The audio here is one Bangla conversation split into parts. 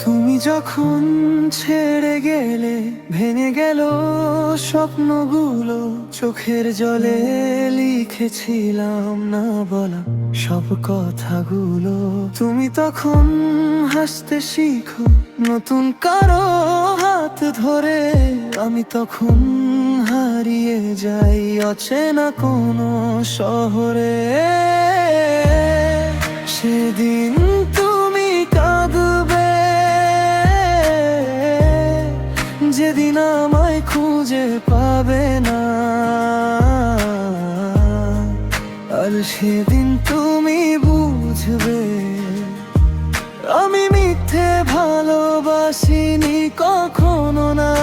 তুমি যখন ছেড়ে গেলে ভেঙে গেল স্বপ্নগুলো, চোখের জলে লিখেছিলাম না বলা সব কথাগুলো। তুমি তখন হাসতে শিখো নতুন কারো হাত ধরে, আমি তখন হারিয়ে যাই অচেনা কোনো শহরে। সেদিন তুমি কাঁদবে যেদিন আমায় খুঁজে পাবে না, আর সেদিন তুমি বুঝবে আমি মিথ্যে ভালোবাসিনি কখনো না।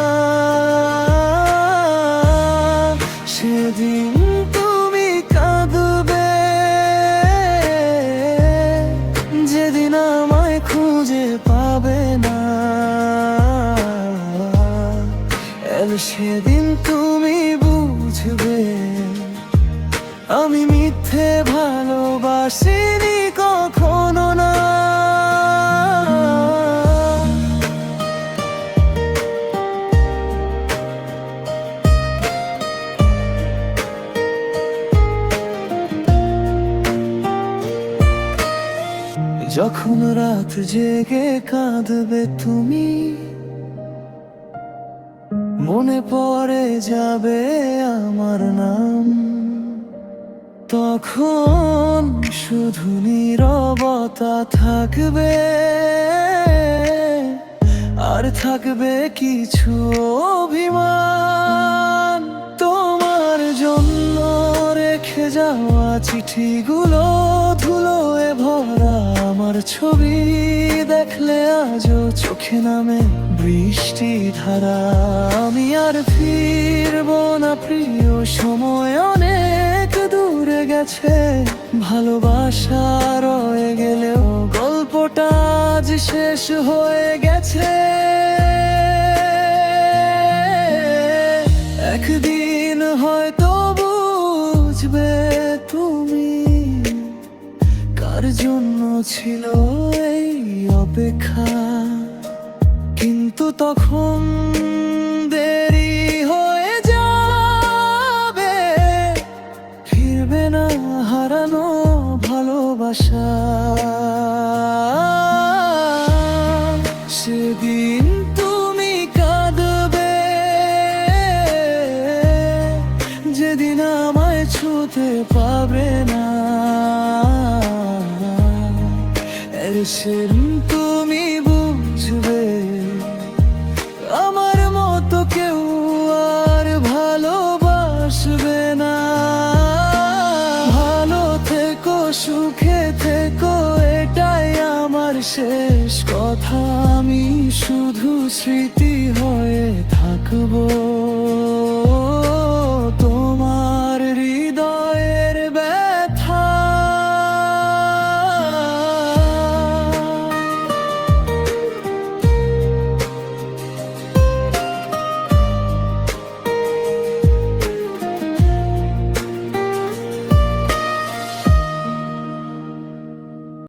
সেদিন তুমি কাঁদবে যেদিন আমায় খুঁজে পাবে না, সেদিন তুমি বুঝবে আমি মিথ্যে ভালোবাসিনি কখনো না। যখন রাত জেগে কাঁদবে তুমি, মনে পড়ে যাবে আমার নাম, তখন শুধু নীরবতা থাকবে, আর থাকবে কিছু অভিমান। তোমার জন্য রেখে যাওয়া চিঠিগুলো ধুলোয় ভরা, আমার ছবি দেখলে আজও চোখে নামে বৃষ্টি ধারা। আমি আর ফিরবো না প্রিয়, সময় অনেক দূরে গেছে, ভালোবাসা রয়ে গেলেও গল্পটা আজ শেষ হয়ে গেছে। একদিন হয়তো বুঝবে তুমি কার জন্য ছিল এই অপেক্ষা, কিন্তু তখন দেরি হয়ে যাবে, ফিরবে না হারানো ভালোবাসা। সেদিন তুমি কাঁদবে যেদিন আমায় ছুঁতে পাবে না, সেদিন তুমি বুঝবে আমার মতো কেউ আর ভালোবাসবে না। ভালো থেকো, সুখে থেকো, এটাই আমার শেষ কথা। আমি শুধু স্মৃতি হয়ে থাকবো।